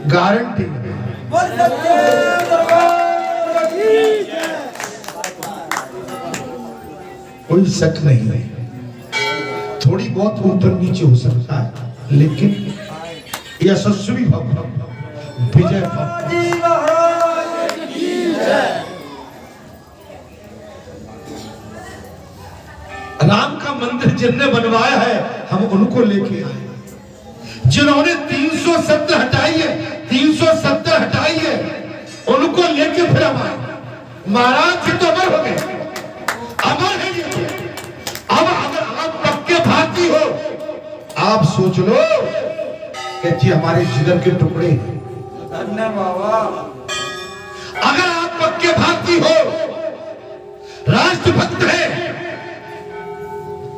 Guarantee कोई शक नहीं है। थोड़ी बहुत ऊपर नीचे हो सकता है, लेकिन यशस्वी भव विजय राम का मंदिर जिनने बनवाया है, हम उनको लेके आए। जिन्होंने 370 हटाई है, 370 हटाई है, उनको लेके फिर हम आए। महाराज जी तो अमर हो गए, अमर है ये। अब अगर आप पक्के भारतीय हो, आप सोच लो कि जी हमारे जिगर के टुकड़े हैं। अगर आप पक्के भारतीय हो, राष्ट्रभक्त है,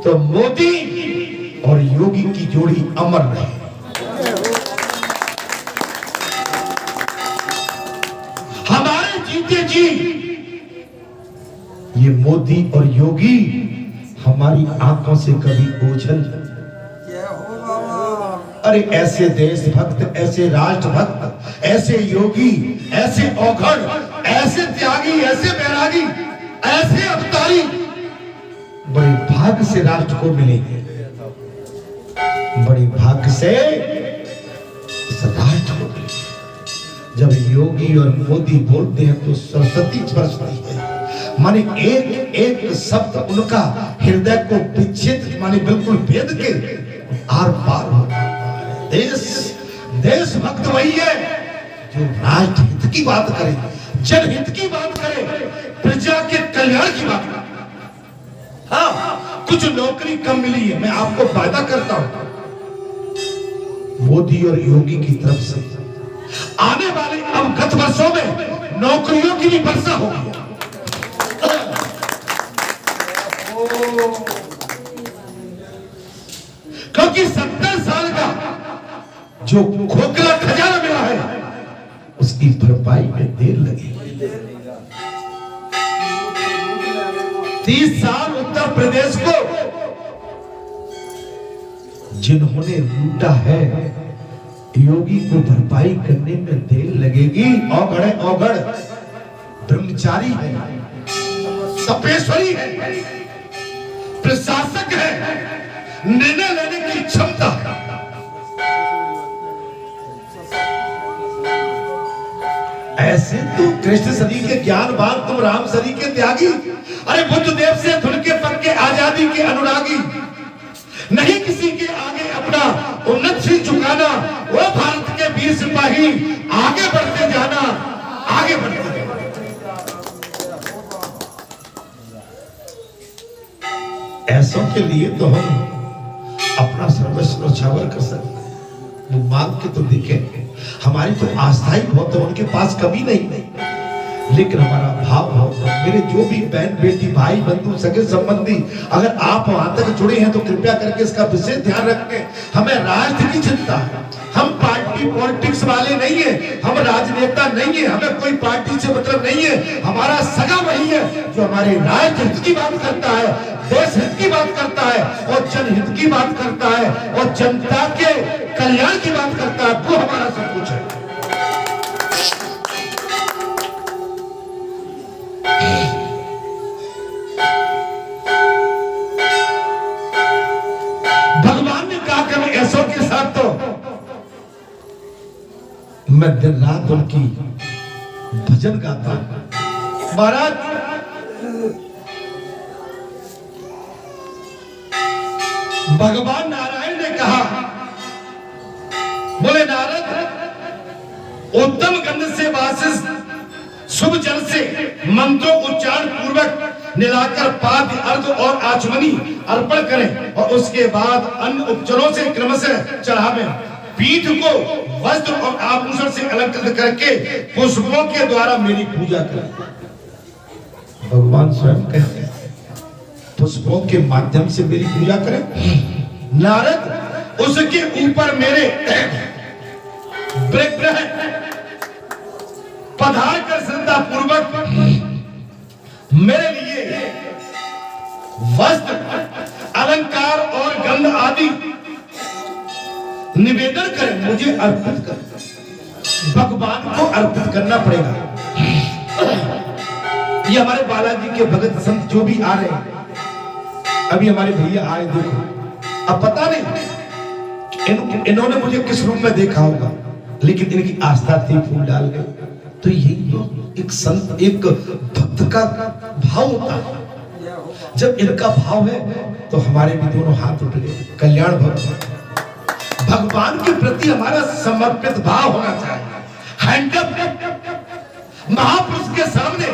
तो मोदी और योगी की जोड़ी अमर रहे। हमारे जीते जी ये मोदी और योगी हमारी आंखों से कभी ओझल। अरे ऐसे देशभक्त, ऐसे राष्ट्रभक्त, ऐसे योगी, ऐसे औघड़, ऐसे त्यागी, ऐसे बैरागी, ऐसे अवतारी बड़े भाग्य से राष्ट्र को मिलेंगे। बड़े भाग्य से इस राष्ट्र को मिलेंगे। जब योगी और मोदी बोलते हैं तो सरस्वती बरसती है। माने एक एक शब्द उनका हृदय को विच्छेद, माने बिल्कुल भेद के आर पार होता है। देशभक्त वही है जो राष्ट्र हित की बात करे, जनहित की बात करे, प्रजा के कल्याण की बात करे। हाँ, कुछ नौकरी कम मिली है, मैं आपको वादा करता हूं मोदी और योगी की तरफ से आने वाले अब गत वर्षों में नौकरियों की भी वर्षा होगी। क्योंकि 70 साल का जो खोखला खजाना मिला है, उसकी भरपाई में देर लगेगी। 30 साल उत्तर प्रदेश को जिन्होंने लूटा है, योगी को भरपाई करने में देर लगेगी। औघड़ है, औघड़, ब्रह्मचारी है, तपेश्वरी है, प्रशासक है, निर्णय लेने की क्षमता है। ऐसे तो कृष्ण शरीर के ज्ञानवान, तुम राम शरीर के त्यागी। अरे बुद्ध देव से धुन के पक्के आजादी के अनुरागी। नहीं किसी के आगे अपना उन्नत सिर झुकाना, वो भारत के वीर सिपाही, आगे बढ़ते जाना, आगे बढ़ते जाना। ऐसों के लिए तो हम अपना सर्वस्व न्यौछावर कर सकते हैं। वो मांग के तो देखें, हमारी तो आस्था ही बहुत है, उनके पास कमी नहीं, लेकिन हमारा भाव हो। मेरे जो भी बहन बेटी, भाई बंधु, सगे संबंधी, अगर आप वहां तक जुड़े हैं तो कृपया करके इसका विशेष ध्यान रखें। हमें राष्ट्र की चिंता है, हम पार्टी पॉलिटिक्स वाले नहीं है, हम राजनेता नहीं है, हमें कोई पार्टी से मतलब नहीं है। हमारा सगा वही है जो हमारे राष्ट्र हित की बात करता है, देश हित की बात करता है, और जनहित की बात करता है, और जनता के कल्याण की बात करता है। वो हमारा सब कुछ है। भगवान ने कहा कि मैं ऐसों के साथ तो मैं दिन रात उनकी भजन गाता हूं। महाराज, भगवान नारायण ने कहा, बोले नारद, उत्तम गंध से वासिष्ठ शुभ जल से मंत्रों उच्चारण पूर्वक निलाकर पाद्य अर्घ और आचमनी अर्पण करें, और उसके बाद अन्य उपचारों से क्रमशः चढ़ावें। पीठ को वस्त्र और आभूषण से अलंकृत करके पुष्पों के द्वारा मेरी पूजा करें। भगवान स्वयं कहते हैं पुष्पों के माध्यम से मेरी पूजा करें। नारद, उसके ऊपर मेरे विग्रह पधार कर श्रद्धा पूर्वक मेरे लिए वस्त्र, अलंकार और गंध आदि निवेदन करें, मुझे अर्पित कर, भगवान को अर्पित करना पड़ेगा। ये हमारे बालाजी के भगत संत जो भी आ रहे हैं, अभी हमारे भैया आए, देखो अब पता नहीं इन्होंने मुझे किस रूप में देखा होगा, लेकिन इनकी आस्था थी, फूल डाल गए। तो यही तो एक संत, एक भक्त का भाव होता है। जब इनका भाव है तो हमारे भी दोनों हाथ उठ गए। कल्याण भगवान के प्रति हमारा समर्पित भाव होना चाहिए। महापुरुष के सामने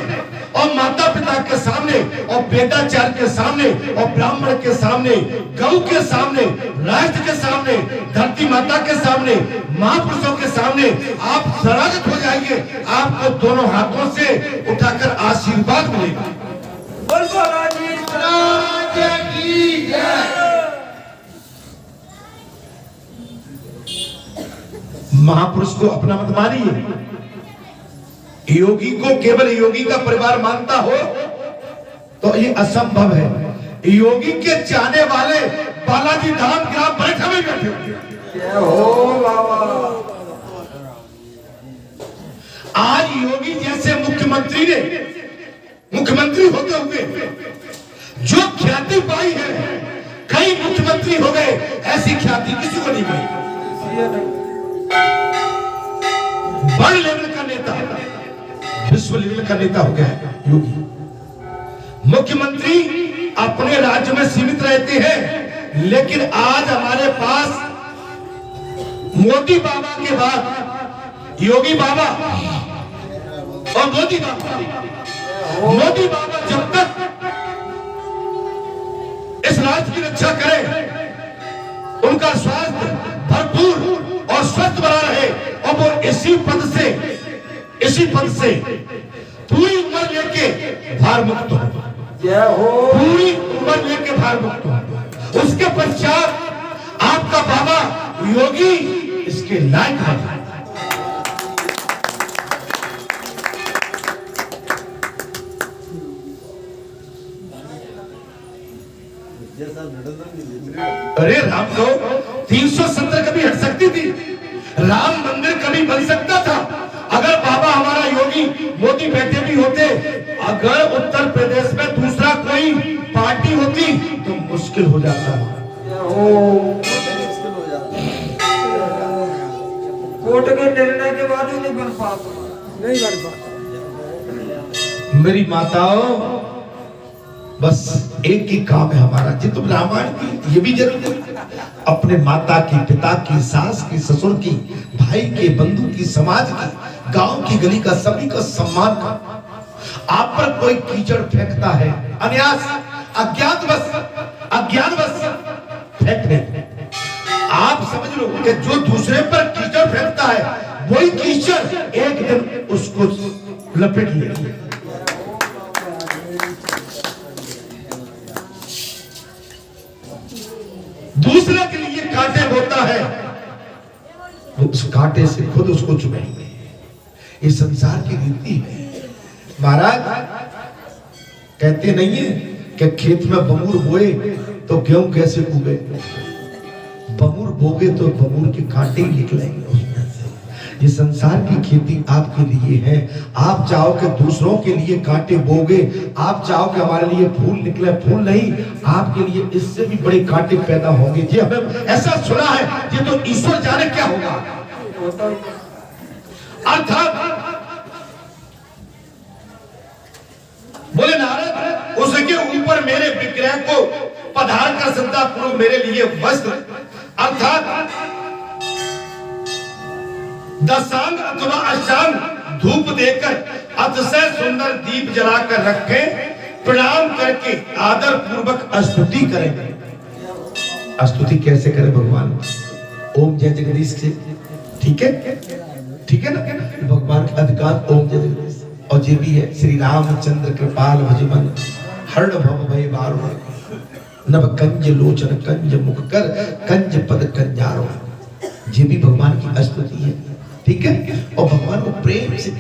और माता पिता के सामने और वेदाचार्य के सामने और ब्राह्मण के सामने, गौ के सामने, राष्ट्र के सामने, धरती माता के सामने, महापुरुषों के सामने आप शरणागत हो जाएंगे, आपको दोनों हाथों से उठाकर आशीर्वाद मिलेगा। महापुरुष को अपना मत मानिए। योगी को केवल योगी का परिवार मानता हो तो ये असंभव है। योगी के चाहने वाले बालाजी धाम ग्राम बैठा में बैठे होते। आज योगी जैसे मुख्यमंत्री ने मुख्यमंत्री होते हुए जो ख्याति पाई है, कई मुख्यमंत्री हो गए, ऐसी ख्याति किसी को नहीं मिली। बड़ लेवल का नेता, विश्व लेवल का नेता हो गया है योगी। मुख्यमंत्री अपने राज्य में सीमित रहते हैं, लेकिन आज हमारे पास मोदी बाबा के बाद योगी बाबा और मोदी बाबा जब तक इस राज्य की रक्षा करें, उनका स्वास्थ्य भरपूर और स्वस्थ बना रहे और वो इसी पद से पूरी उम्र लेके भार मुक्त हो, पूरी उम्र लेके भार मुक्त हो। उसके पश्चात आपका बाबा योगी इसके लायक है। अरे राम को 370 कभी हट सकती थी, राम मंदिर कभी बन सकता था अगर बाबा हमारा योगी मोदी बैठे भी होते। अगर उत्तर प्रदेश में दूसरा कोई पार्टी होती तो मुश्किल हो जाता। कोर्ट के निर्णय के बाद ही नहीं बन पाता। मेरी माताओं, बस एक ही काम है हमारा, जित रामायण की ये भी जरूरी है। अपने माता की, पिता की, सास की, ससुर की, भाई के, बंधु की, समाज की, गांव की, गली का, सभी का सम्मान का। आप पर कोई कीचड़ फेंकता है, अन्यास, अज्ञानवश फेंकने, आप समझ लो कि जो दूसरे पर कीचड़ फेंकता है वही कीचड़ एक दिन उसको लपेट लेगी। दूसरे के लिए कांटे बोता है, वो उस कांटे से खुद उसको चुभेंगे। ये संसार की रीति है। महाराज कहते नहीं है कि खेत में बमूर बोए तो गेहूं कैसे उगे, बमूर बोगे तो बमूर के कांटे ही निकलेंगे उसमें से। ये संसार की खेती आपके लिए है। आप चाहो कि दूसरों के लिए कांटे बोगे, आप चाहो कि हमारे लिए फूल निकले, फूल नहीं, आपके लिए इससे भी बड़े कांटे पैदा होंगे। जी हमें ऐसा सुना है, ये तो ईश्वर जाने क्या होगा। अर्थात बोले नारद, उसके ऊपर मेरे विग्रह को पधार कर श्रद्धा पूर्वक मेरे लिए वस्त्र अर्थात दशांग अथवा अष्टांग धूप देकर अतिशय सुंदर दीप जलाकर रखें, प्रणाम करके आदर पूर्वक स्तुति करें। स्तुति कैसे करें भगवान? ओम जय जगदीश से, ठीक है ना? भगवान का अधिकार ओम जय जगदीश। और ये भी है श्री रामचंद्र कृपाल भजमन हरण भव भय बारो, नव कंज लोचन कंज मुख कर कंज पद कंजारो। ये भी भगवान की स्तुति है, ठीक है? और भगवान को प्रेम से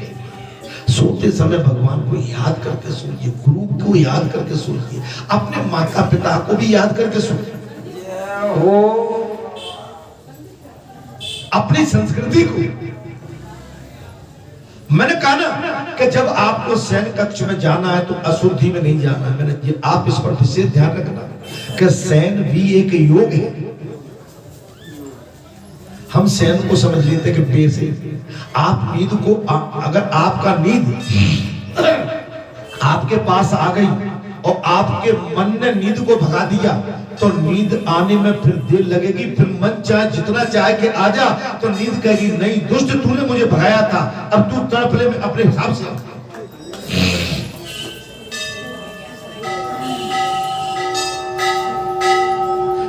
सोते समय भगवान को याद करके सोइए, गुरु को याद करके सोइए, अपने माता पिता को भी याद करके सोइए। अपनी संस्कृति को। मैंने कहा ना कि जब आपको शयन कक्ष में जाना है तो अशुद्धि में नहीं जाना। मैंने आप इस पर विशेष ध्यान रखना कि शयन भी एक योग है। हम शयन को समझ लेते कि बेस है। आप नींद को अगर आपका नींद आपके पास आ गई और आपके मन ने नींद को भगा दिया तो नींद आने में फिर देर लगेगी। फिर मन चाहे जितना चाहे कि आ जा तो नींद कहेगी नहीं दुष्ट तूने मुझे भगाया था, अब तू तड़प ले अपने हिसाब से।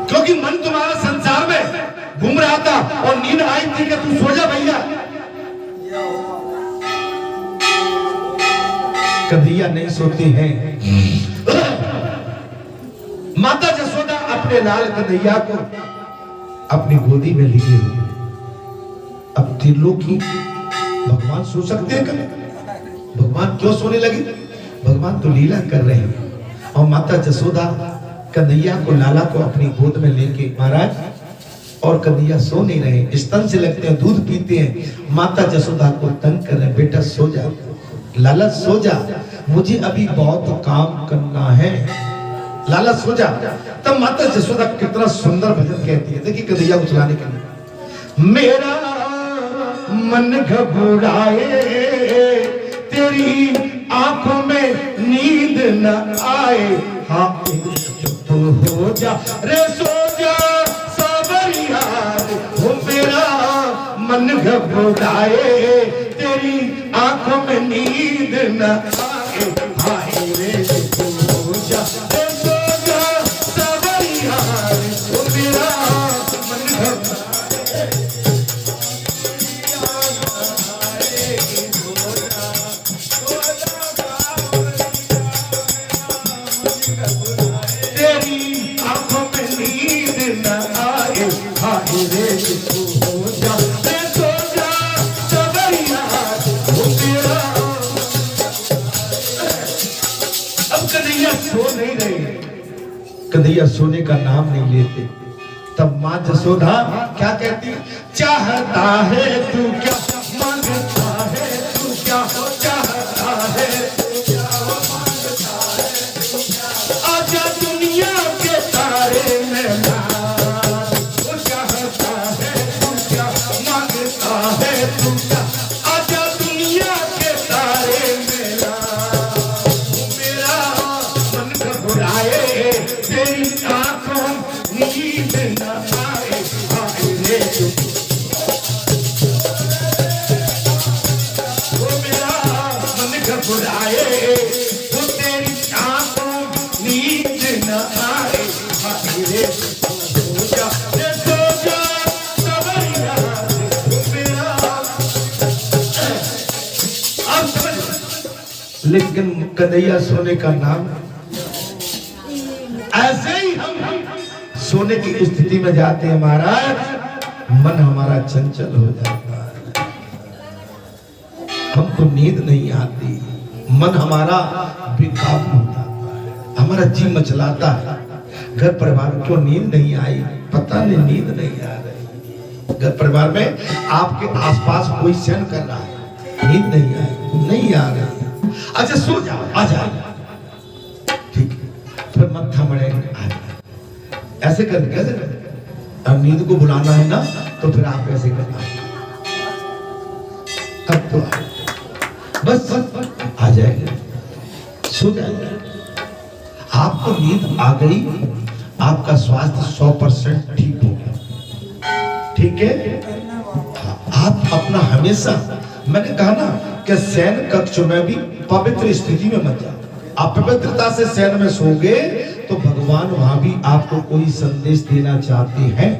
क्योंकि मन तुम्हारा संसार में घूम रहा था और नींद आई थी कि तू सो जा भैया। कन्हैया नहीं सोते हैं। माता जसोदा अपने लाल कन्हैया को अपनी गोदी में लिए हुए। अब त्रिलोकी भगवान सो सकते हैं कभी? भगवान क्यों सोने लगे? भगवान तो लीला कर रहे हैं। और माता जसोदा कन्हैया को लाला को अपनी गोद में लेके महाराज, और कन्हैया सो नहीं रहे, स्तन से लगते हैं, दूध पीते हैं। माता जसोदा को तंग कर रहे, बेटा सो जा, लाला सो जा, मुझे अभी बहुत काम करना है, लाला सो जा। तब माता जसोदा कितना सुंदर भजन कहती है, देखिए कन्हैया को चलाने के लिए। मेरा मन घबराए तेरी आंखों में नींद न आए, हाँ चुप हो जा रे सो जा सावरिया, वो मेरा मन घबराए तेरी आंखों में नींद न आए, हाय रे चुप हो जा रे सो जा सावरिया, वो मेरा मन घबराए। कन्हैया सोने का नाम नहीं लेते। तब मां जसोदा क्या कहती? चाहता है तू क्या, मांगता है तू क्या, चाहता है तू क्या, मांगता है तू क्या, आजा दुनिया के तारे में नाच, वो चाहता है तू क्या, मांगता है तू क्या, आजा दुनिया के तारे में नाच, मेरा मन घबराए तेरी आंखों नींद न आए, हाय रे वो मेरा मन घबराए, वो तेरी आंखों नींद न आए, हाय रे सो जा रे सो जा सवरिया, वो मेरा। अब समझ, लेकिन कन्हैया सोने का नाम, ऐसे ही हम सोने की स्थिति में जाते हैं महाराज, मन हमारा चंचल हो जाता है, हमको नींद नहीं आती, मन हमारा बेकाबू हो जाता है, हमारा जी मचलाता है। घर परिवार क्यों नींद नहीं आई? पता नहीं, नींद नहीं आ रही। घर परिवार में आपके आसपास कोई शयन कर रहा है, नींद नहीं आई, नहीं आ रही, अच्छा सो जाओ, आ जाओ, ठीक है, फिर मत्था मड़ेंगे, ऐसे कर, कैसे कर? अब नींद को बुलाना है ना तो फिर आप ऐसे करना, अब तो बस आ जाएगा, सो जाएगा। आपको नींद आ गई, आपका स्वास्थ्य 100% ठीक हो गया, ठीक है। आप अपना हमेशा, मैंने कहा ना कि शयन कक्ष में भी पवित्र स्थिति में मत जाओ। आप पवित्रता से शयन में सोगे तो भगवान वहां भी आपको कोई संदेश देना चाहते हैं,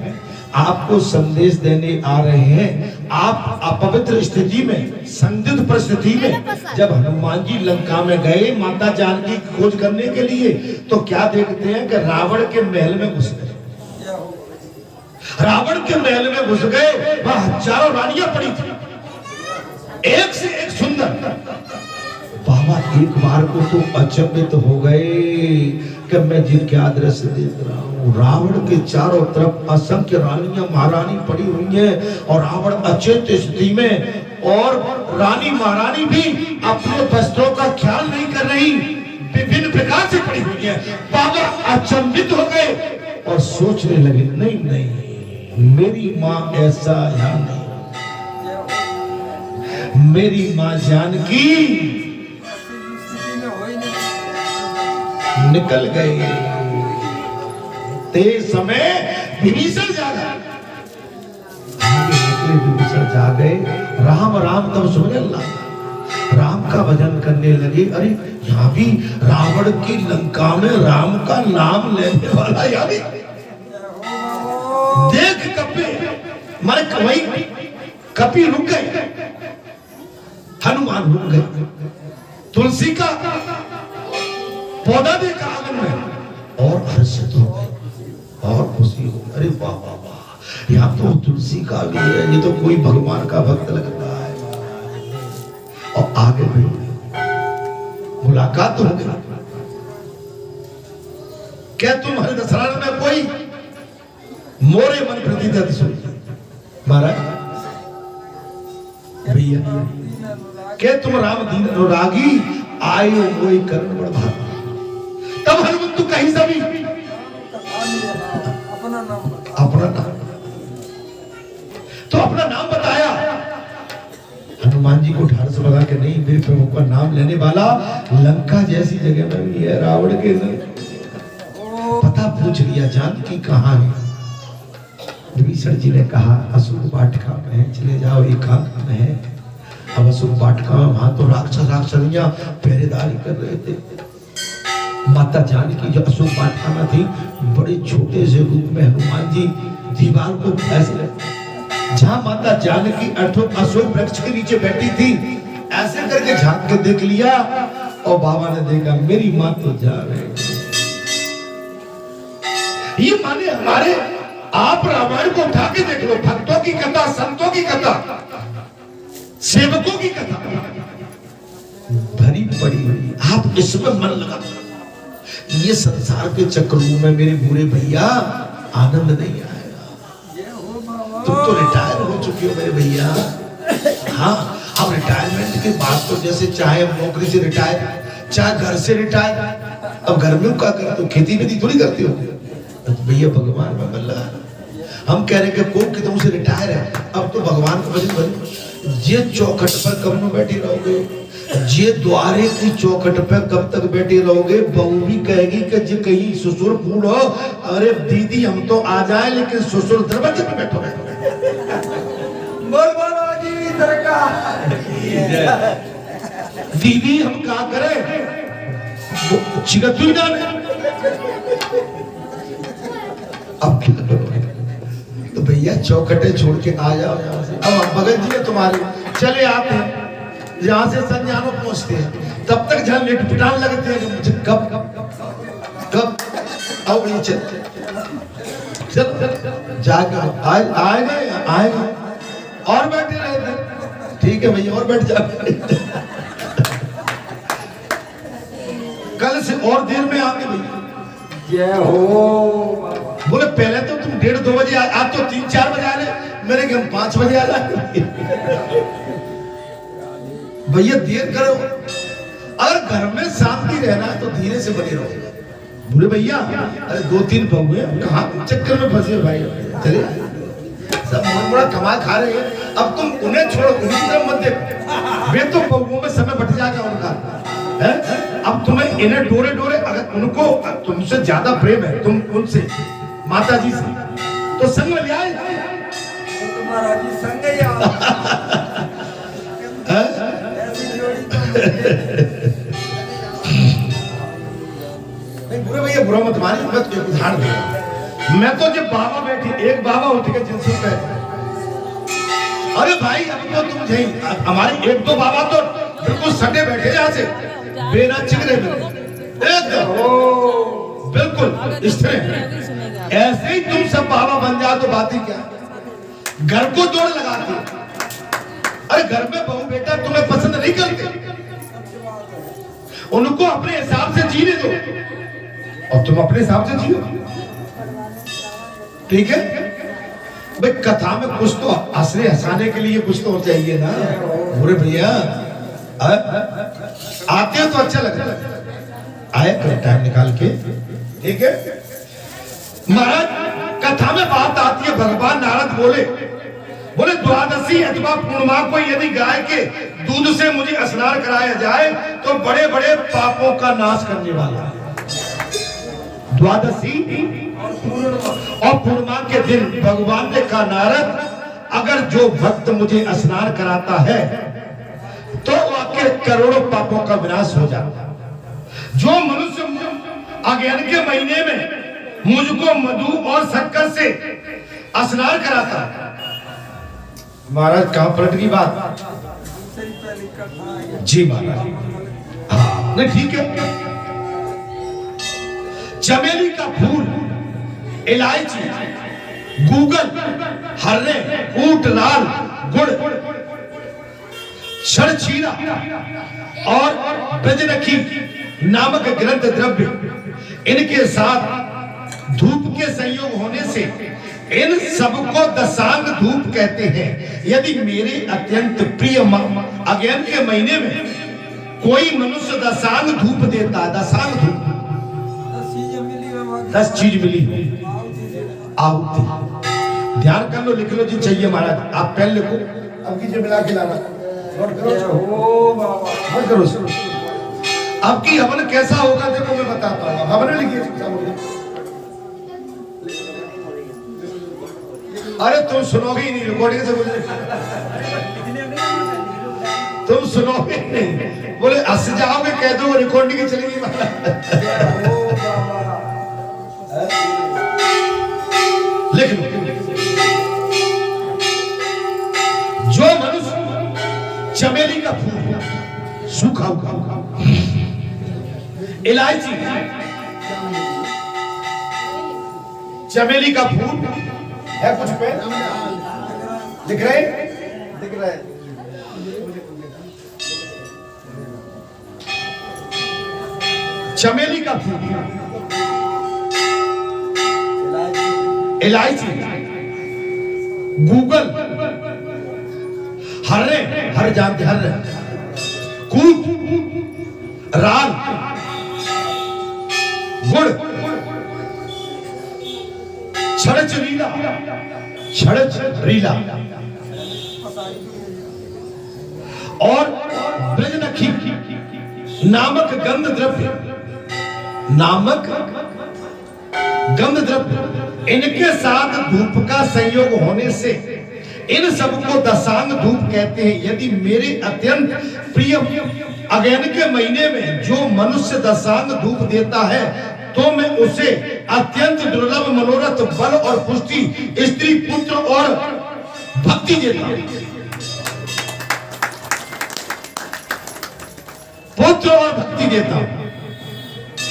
आपको संदेश देने आ रहे हैं। आप अपवित्र स्थिति में, संदिग्ध परिस्थिति में, जब हनुमान जी लंका में गए माता जानकी की खोज करने के लिए, तो क्या देखते हैं कि रावण के महल में घुस गए। रावण के महल में घुस गए, वहां हजारों रानियां पड़ी थी, एक से एक सुंदर। बाबा एक बार को तो अचंभित हो गए कि मैं जिनके दृश्य देख रहा हूं, रावण के चारों तरफ असंख्य रानियां महारानी पड़ी हुई हैं और रावण अचेत स्थिति में, और रानी महारानी भी अपने वस्त्रों का ख्याल नहीं कर रही, विभिन्न प्रकार से पड़ी हुई है। बाबा अचंभित हो गए और सोचने लगे, नहीं नहीं, मेरी माँ ऐसा या नहीं, मेरी माँ जानकी निकल गई। तेज समय विभीषण जागा, आगे निकले विभीषण जा गए। राम राम तब सुन अल्लाह, राम का भजन करने लगे। अरे यहाँ भी रावण की लंका में राम का नाम लेने वाला, यानी देख कपी मारे वही कपी रुक गए, हनुमान रुक गए, तुलसी का पौधा देखा आंगन में और हर्षित हो गए और खुशी हो गई। अरे वाह वाह वाह, यहाँ तो तुलसी का भी है, ये तो कोई भगवान का भक्त लग रहा है। और आगे भी मुलाकात हो गई। क्या तुम्हारे दशहरा में कोई मोरे मन प्रति सुन महाराज भैया, क्या तुम राम दीन अनुरागी आयो मोई कर्ण बड़ भाग। तब हनुमंतु कहीं से भी अपना नाम तो अपना नाम बताया। हनुमान जी को ठाड़ से लगा के, नहीं मेरे प्रभु का नाम लेने वाला लंका जैसी जगह में भी है, रावण के पता पूछ लिया, जानकी कहाँ है। विभीषण जी ने कहा अशोक वाटिका में है, चले जाओ, एकांत में है। अब अशोक वाटिका में वहां तो राक्षसियां पहरेदारी कर रहे थे। माता जानकी जो अशोक वाटिका में थी, बड़े छोटे से रूप में हनुमान जी दीवार को ऐसे, जहां माता जानकी अशोक वृक्ष के नीचे बैठी थी, ऐसे करके झांक के देख लिया और बाबा ने देखा मेरी माँ तो जा रही। ये माने हमारे, आप रामायण को उठा के देख लो, भक्तों की कथा, संतों की कथा, सेवकों की कथा भरी पड़ी हुई, आप इसमें मन लगा। ये संसार के चक्रों में मेरे बुरे भैया आनंद नहीं आएगा। तुम तो रिटायर हो चुके हो मेरे भैया। हाँ, अब रिटायरमेंट के बाद तो जैसे चाहे नौकरी से रिटायर, चाहे घर से रिटायर, अब घर में क्या करते हो, खेती वेती थोड़ी करते हो। तो भैया भगवान में मन लगा। हम कह रहे हैं कि तुमसे रिटायर है, अब तो भगवान का भजन करो। ये चौखट पर कब में बैठे रहोगे, ये द्वारे की चौखट पे कब तक बैठे रहोगे। बहू भी कहेगी कि जी कहीं ससुर बूढ़ो, अरे दीदी हम तो आ जाए लेकिन ससुर दरवाजे पे बैठो दीदी हम क्या करें, चिगत हुई डाले। अब तो भैया चौखटे छोड़ के आ जाओ यहाँ से। अब हम भगत जी है तुम्हारे, चले आते हैं, यहाँ से संज्ञानों पहुंचते हैं, तब तक जहाँ लेट पिटान लगते हैं मुझे कब कब कब आओ भैया चल चल जाके आएगा और बैठे रहे थे। ठीक है भैया और बैठ जाते, कल से और देर में आगे भैया। जय हो। बोले पहले तो तुम 1:30-2 बजे, आज तो 3-4 बजे आ रहे, मेरे घर 5 बजे आ जाए। भैया देर करो, अगर घर में शांति रहना है तो धीरे से बने रहो। बोले भैया अरे 2-3 बहू है, कहाँ चक्कर में फंसे भाई, चले सब बड़ा कमा खा रहे हैं। अब तुम उन्हें छोड़ो, उनकी तरफ मत देखो, वे तो बहूओं में समय बढ़ जाएगा उनका है। अब तुम्हें इन्हें डोरे डोरे, अगर उनको तुमसे ज्यादा प्रेम है, तुम उनसे माता जी से, तो संग में ले आए। तुम्हारा जी संग ही नहीं बुरे भैया बुरा मत मानिए, मत उदाहरण दे। मैं तो जब बाबा बैठी, एक बाबा उठ के जिनसे कहे अरे भाई अब तो तुम यही, हमारे 1-2 बाबा तो बिल्कुल सटे बैठे यहाँ से बेना चिकरे में एकदम बिल्कुल इस तरह। ऐसे ही तुम सब बाबा बन जाओ तो बात ही क्या, घर को जोड़ लगाते। अरे घर में बहू बेटा तुम्हें पसंद नहीं करते, उनको अपने हिसाब से जीने दो और तुम अपने हिसाब से जियो। ठीक है भाई, कथा में कुछ तो हंसने हंसाने के लिए कुछ तो चाहिए ना। बुरे भैया आते हो तो अच्छा लगता है, आए कर टाइम निकाल के, ठीक है। महाराज कथा में बात आती है, भगवान नारद बोले द्वादशी अथवा पूर्णिमा को यदि गाय के दूध से मुझे स्नान कराया जाए तो बड़े बड़े पापों का नाश करने वाला है। द्वादशी और पूर्णिमा के दिन भगवान ने कहा, नारद अगर जो भक्त मुझे स्नान कराता है तो आपके करोड़ों पापों का विनाश हो जाता है। जो मनुष्य अज्ञान के महीने में मुझको मधु और शक्कर से स्नान कराता है। महाराज कहां पलट गई बात? जी महाराज, हाँ नहीं ठीक है। चमेली का फूल, इलायची, गूगल, हर्रे, ऊंट लाल, गुड़, छड़छीरा और ब्रजनखी नामक ग्रंथ द्रव्य, इनके साथ धूप के संयोग होने से इन सबको दशांग धूप कहते हैं। यदि मेरे अत्यंत प्रिय अज्ञान के महीने में कोई मनुष्य दशांग धूप देता, दशांग धूप 10 चीज मिली आहुति, ध्यान कर लो, लिख लो जी चाहिए महाराज, आप पेन लिखो, अब की मिला के लाना, नोट करो, अब की हवन कैसा होगा देखो मैं बताता हूँ। हवन लिखिए, अरे तुम सुनोगे ही नहीं, रिकॉर्डिंग से बोले तुम सुनोगे नहीं, बोले हंस जाओगे, कह दो रिकॉर्डिंग चलेगी। लिख लो, जो मनुष्य चमेली का फूल, सूखा हुआ, इलायची, चमेली का फूल है, कुछ पे लिख रहे, दिख रहा है, चमेली का फूल, इलायची, गूगल, हर्रे, हर जानते हर्रे, कूट, राल, गुड़, छड़चरीला, छड़चरीला और ब्रजनखी नामक गंध द्रव्य, नामक गंध द्रव्य, इनके साथ धूप का संयोग होने से इन सबको दशांग धूप कहते हैं। यदि मेरे अत्यंत प्रिय अज्ञान के महीने में जो मनुष्य दशांग धूप देता है तो मैं उसे अत्यंत दुर्लभ मनोरथ बल और पुष्टि, स्त्री, पुत्र और भक्ति देता हूं। पुत्र और भक्ति देता हूं।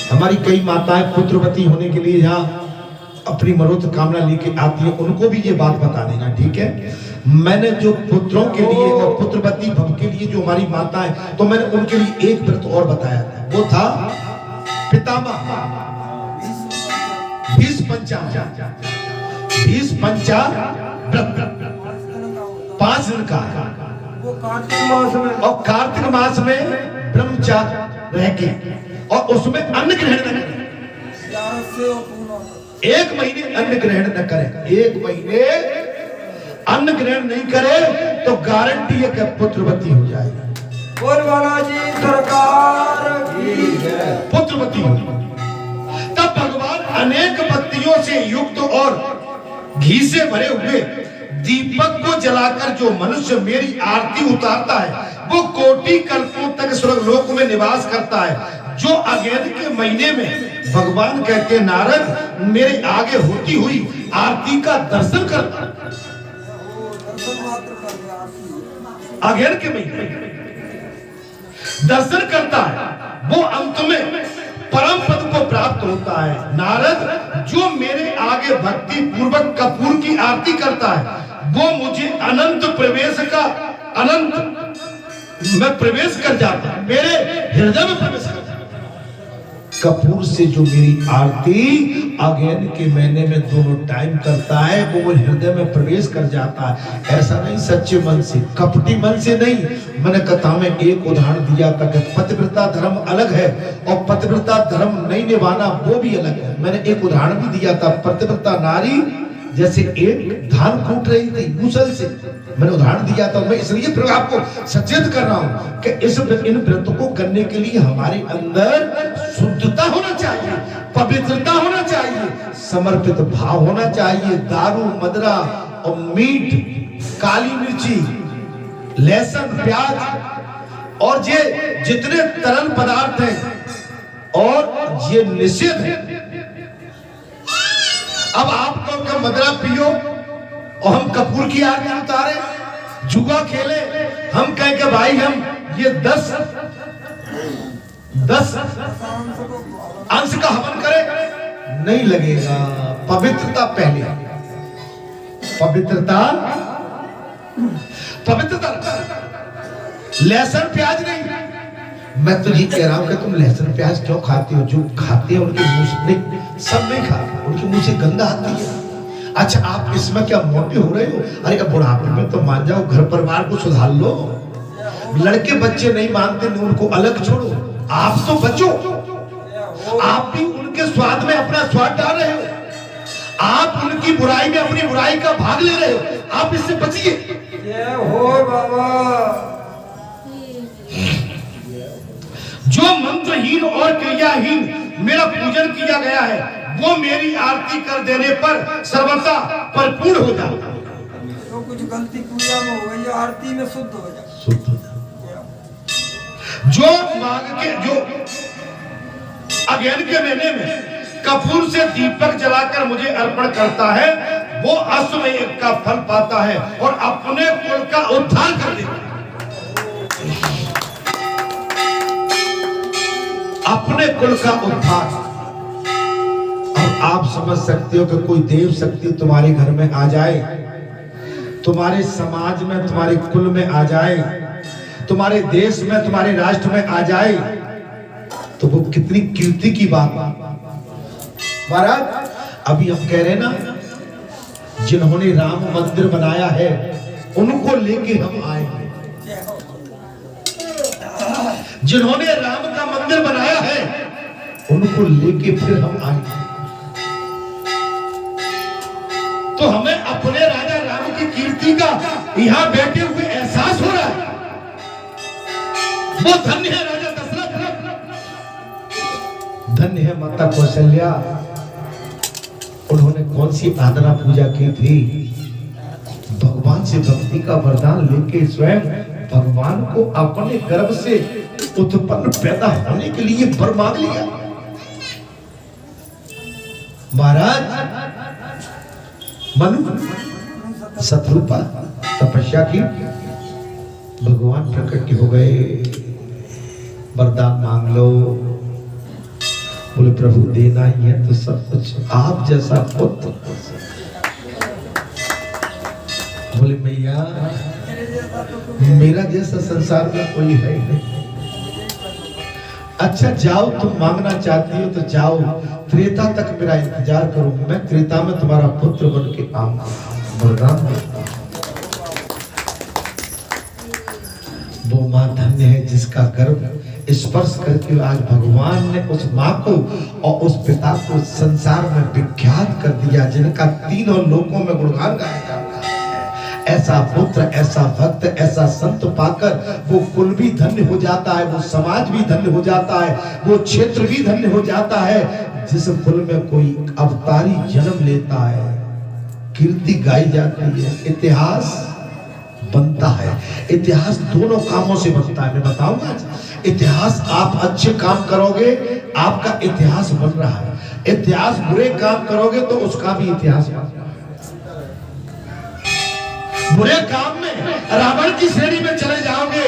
हमारी कई माताएं पुत्रवती होने के लिए यहाँ अपनी मनोरथ कामना लेके आती है, उनको भी ये बात बता देना, ठीक है। मैंने जो पुत्रों के लिए और पुत्रवती भव के लिए जो हमारी माता है, तो मैंने उनके लिए एक व्रत और बताया था, वो था पितामह 20 पंचा व्रत 5 दिन का, वो कार्तिक मास में, और कार्तिक मास में ब्रह्मचार्य रह के और उसमें अन्न ग्रहण न करें, 1 महीने अन्न ग्रहण न करें, 1 महीने अन्न ग्रहण नहीं करे तो गारंटी है कि पुत्रवती हो जाएगी। बोल बालाजी सरकार की जय। पुत्रवती हो, तब भगवान अनेक बत्तियों से युक्त और घी से भरे हुए दीपक को जलाकर जो मनुष्य मेरी आरती उतारता है वो कोटि कल्पों तक स्वर्ग लोक में निवास करता है। जो अज्ञान के महीने में भगवान कहते हैं, नारद मेरे आगे होती हुई आरती का दर्शन करता है, अज्ञान के महीने दर्शन करता है, वो अंत में परम पद को प्राप्त होता है। नारद जो मेरे आगे भक्ति पूर्वक कपूर की आरती करता है वो मुझे अनंत प्रवेश का, अनंत में प्रवेश कर जाता है, मेरे हृदय में प्रवेश कर जाता है। कपूर से जो मेरी आरती अगेन के महीने में दोनों टाइम करता है वो हृदय में प्रवेश कर जाता है। ऐसा नहीं सच्चे मन से, कपटी मन से नहीं। मैंने कथा में एक उदाहरण दिया था कि पतिव्रता धर्म अलग है और पतिव्रता धर्म नहीं निभाना वो भी अलग है। मैंने एक उदाहरण भी दिया था, पतिव्रता नारी जैसे एक धान कूट रही थी मूसल से, मैंने उदाहरण दिया था। मैं इसलिए फिर आपको सचेत कर रहा हूं कि इन व्रतों को करने के लिए हमारे अंदर शुद्धता होना चाहिए, पवित्रता होना चाहिए, समर्पित भाव होना चाहिए। दारू, मदरा और मीट, काली मिर्ची, लहसुन, प्याज और ये जितने तरल पदार्थ हैं और ये निषिद्ध है। अब आप तो मदरा पियो और हम कपूर की आरती उतारे, जुआ खेले, हम कहें कि भाई हम ये 10 अंश का हवन करें, नहीं लगेगा। पवित्रता पहले, पवित्रता लहसुन प्याज नहीं। मैं तो ये कह रहा हूं कि तुम लहसुन प्याज क्यों खाते हो? जो खाते हैं उनके मुंह से नहीं, सब नहीं खाते, उनके मुंह से गंध आती है। अच्छा, आप इसमें क्या मोटे हो रहे हो? अरे अब बुढ़ापे में तो मान जाओ, घर परिवार को सुधार लो। लड़के बच्चे नहीं मानते, उनको अलग छोड़ो, आप तो बचो। आप भी उनके स्वाद में अपना स्वाद डाल रहे हो, आप उनकी बुराई में अपनी बुराई का भाग ले रहे हो, आप इससे बचिए। जय हो बाबा। जो मंत्रहीन और क्रियाहीन मेरा पूजन किया गया है वो मेरी आरती कर देने पर सर्वथा परिपूर्ण हो जाता। तो कुछ गलती पूजा में हो गई, आरती में शुद्ध हो जाए, शुद्ध हो जाए। जो मांग के, जो अगेन के महीने में कपूर से दीपक जलाकर मुझे अर्पण करता है वो अश्वमेध का फल पाता है और अपने कुल का उद्धार कर देता है। अपने कुल का उद्धार। अब आप समझ सकते हो कि कोई देव शक्ति तुम्हारे घर में आ जाए, तुम्हारे समाज में, तुम्हारे कुल में आ जाए, तुम्हारे देश में, तुम्हारे राष्ट्र में आ जाए तो वो कितनी कीर्ति की बात। महाराज अभी हम कह रहे हैं ना, जिन्होंने राम मंदिर बनाया है उनको लेके हम आए हैं। जिन्होंने राम का मंदिर बनाया है उनको लेके फिर हम आए। तो हमें अपने राजा राम की कीर्ति का यहां बैठे हुए एहसास हो रहा है। वो धन्य है राजा दशरथ, धन्य है माता कौशल्या। उन्होंने कौन सी आराधना पूजा की थी? भगवान से भक्ति का वरदान लेके स्वयं भगवान को अपने गर्भ से उत्पन्न पैदा होने के लिए वर मांग लिया। महाराज मनु शत्रुपा तपस्या की, भगवान प्रकट हो गए, वरदान मांग लो। बोले प्रभु देना ही है तो सब कुछ, आप जैसा पुत्र। बोले मैया मेरा जैसा संसार में कोई है ही नहीं। अच्छा जाओ, तुम मांगना चाहती हो तो जाओ, त्रेता तक मेरा इंतजार करो, मैं त्रेता में तुम्हारा पुत्र बन के आऊंगा। वरदान वो मां धन्य है जिसका गर्भ स्पर्श करके आज भगवान ने उस मां को और उस पिता को संसार में विख्यात कर दिया, जिनका तीनों लोकों में गुणगान गाया जाता है। ऐसा पुत्र, ऐसा भक्त, ऐसा संत पाकर वो कुल भी धन्य हो जाता है, वो समाज भी धन्य हो जाता है, वो क्षेत्र भी धन्य हो जाता है। जिस कुल में कोई अवतारी जन्म लेता है कीर्ति गाई जाती है, इतिहास बनता है। इतिहास दोनों कामों से बनता है, मैं बताऊंगा। इतिहास आप अच्छे काम करोगे आपका इतिहास बन रहा है, इतिहास बुरे काम करोगे तो उसका भी इतिहास बन रहा है। बुरे काम में रावण की श्रेणी में चले जाओगे,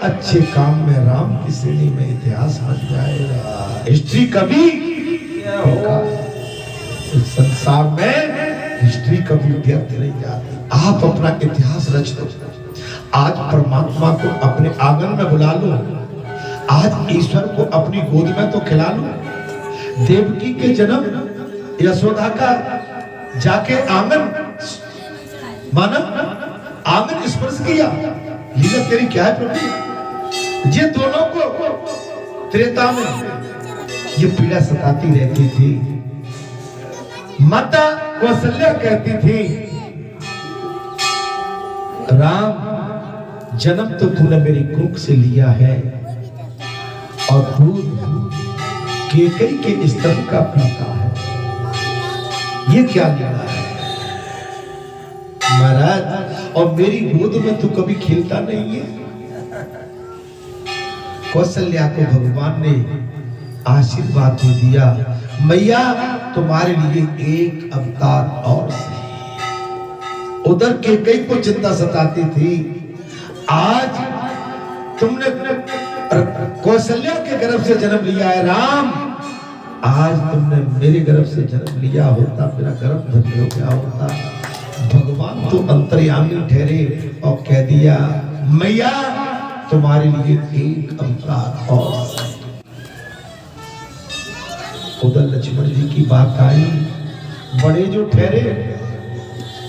अच्छे काम में राम की श्रेणी में इतिहास बन जाएगा। हिस्ट्री कभी संसार में हिस्ट्री कभी व्यर्थ नहीं जाती। आप अपना इतिहास रच दो। आज परमात्मा को अपने आंगन में बुला लो, आज ईश्वर को अपनी गोद में तो खिला लो। देवकी के जन्म यशोदा का जाके आंगन माना आंगन स्पर्श किया। लीला तेरी क्या है प्रभु? ये दोनों को त्रेता में ये पीड़ा सताती रहती थी। माता कौशल्या कहती थी, राम जन्म तो तूने मेरी कुख से लिया है और दूध केकई के स्तन का पीता है, ये क्या लीला है महाराज? और मेरी गोद में तू कभी खेलता नहीं है। कौशल्या को भगवान ने आशीर्वाद दे दिया, मैया तुम्हारे लिए एक अवतार और सही। उधर केकई को चिंता सताती थी, आज तुमने कौशल्या के गर्भ से जन्म लिया है राम, आज तुमने मेरे गर्भ से जन्म लिया होता, मेरा गर्भ धन्य हो गया होता। भगवान तो अंतर्यामी ठहरे और कह दिया, मैया तुम्हारे लिए एक अवतार और। उधर लक्ष्मण जी की बात आई, बड़े जो ठहरे,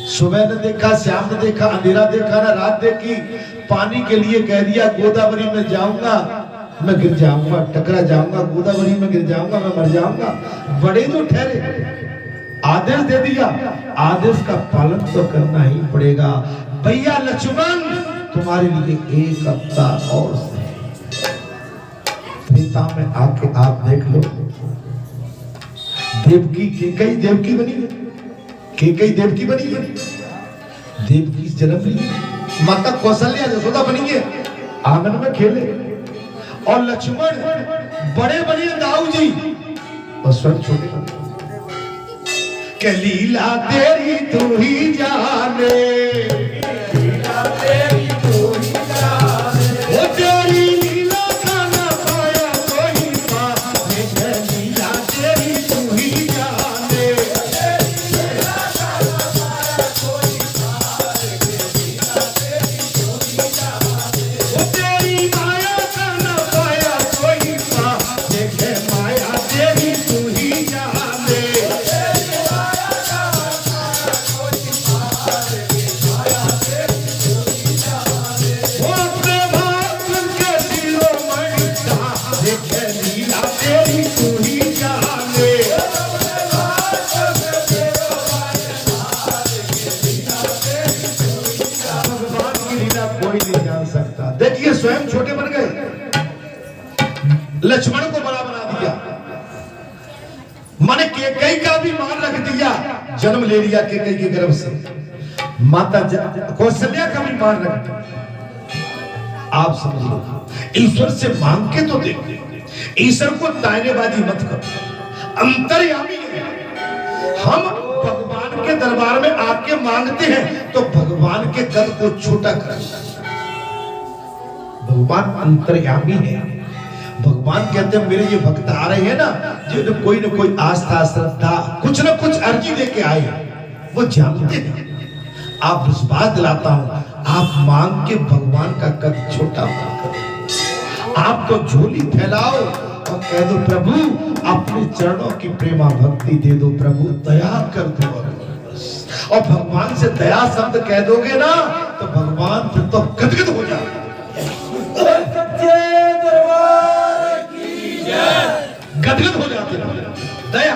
सुबह ने देखा, शाम ने देखा, अंधेरा देखा ना रात देखी, पानी के लिए कह दिया गोदावरी में जाऊंगा मैं गिर जाऊंगा, टकरा जाऊंगा, गोदावरी में गिर जाऊंगा, मैं मर जाऊंगा। बड़े जो ठहरे, आदेश दे दिया, आदेश का पालन तो करना ही पड़ेगा। भैया लक्ष्मण तुम्हारे लिए एक अवतार और त्रेता में आके आप देख लो, देवकी केकई देवकी बनी है, केकई देवकी बनी है, देवकी जन्म ली, माता कौशल्या यशोदा बनी है, आंगन में खेले। और लक्ष्मण बड़े बने दाऊ जी और स्वयं छोटे बने। के लीला तेरी तू ही जाने, लीला तेरी तू ही जाने, ओ तेरी लीला का ना पाया कोई पाए, के लीला तेरी तू ही जाने, लीला का ना पाया कोई पाए, लीला तेरी तू ही जाने, ओ तेरी माया का ना पाया कोई पाए, के माया तेरी तू ही जाने। देखिए स्वयं छोटे बन गए, लक्ष्मण को बड़ा बना दिया, माने केकई का भी मान रख दिया, जन्म ले लिया केकई के गर्भ से, माता कौशल्या का भी मान रख दिया। आप समझ लो, ईश्वर से मांग के तो देखो, ईश्वर को दायनेबाजी मत करो, अंतर्यामी है। हम भगवान के दरबार में आके मांगते हैं तो भगवान के कद को छोटा कर, भगवान अंतर्यामी है। भगवान कहते हैं मेरे ये भक्त आ रहे हैं ना, जो कोई ना कोई आस्था श्रद्धा कुछ ना कुछ अर्जी लेके आए, वो जानते हैं। आप विश्वास दिलाता हूं, आप मांग के भगवान का कद छोटा मत करो। आप तो झोली फैलाओ और कह दो प्रभु अपने चरणों की प्रेमा भक्ति दे दो, प्रभु दया कर दो। और भगवान से दया शब्द कह दोगे ना तो भगवान फिर तो गदगद हो जाए। गदगद हो जाते हैं। दया,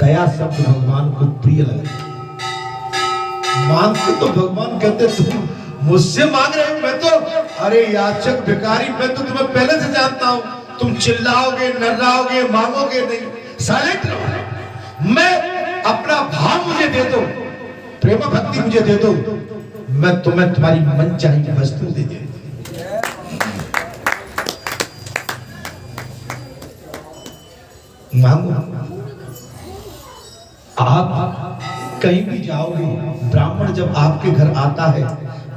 दया शब्द भगवान को प्रिय लगे। मांगते तो भगवान कहते तुम मुझसे मांग रहे हो, मैं तो अरे याचक भिखारी, मैं तो तुम्हें पहले से जानता हूं, तुम चिल्लाओगे नर्राओगे मांगोगे नहीं, साइलेंट रहो। मैं अपना भाव मुझे दे दो, प्रेम भक्ति मुझे दे दो, मैं तुम्हें तुम्हारी मन चाहिए वस्तु दे दे। मांगो। आप कहीं भी जाओगे, ब्राह्मण जब आपके घर आता है,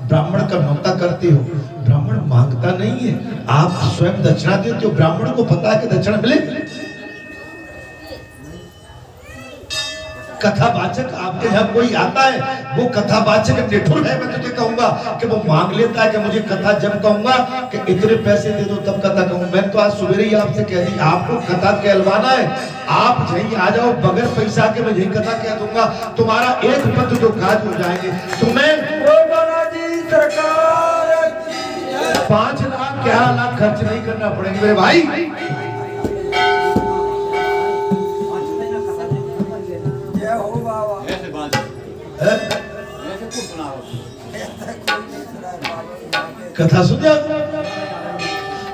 ब्राह्मण का नौता करते हो, ब्राह्मण मांगता नहीं है, आप स्वयं दक्षिणा देते हो। ब्राह्मण को पता है कि दक्षिणा मिले। कथावाचक आपके यहाँ कोई आता है, वो कथावाचक निठुर है, मैं तुझे कहूंगा कि वो मांग लेता है कि मुझे कथा जब कहूंगा कि इतने पैसे दे दो तब कथा कहूंगा। मैं तो आज सवेरे ही आपसे कह दी, आपको कथा कहलवाना है, आप यहीं आ जाओ, बगैर पैसा के मैं यही कथा कह दूंगा, तुम्हारा एक पद जो काज हो जाएंगे। तुम्हें सरकार 5 लाख क्या लाख खर्च नहीं करना पड़ेगा मेरे भाई। कथा सुन जा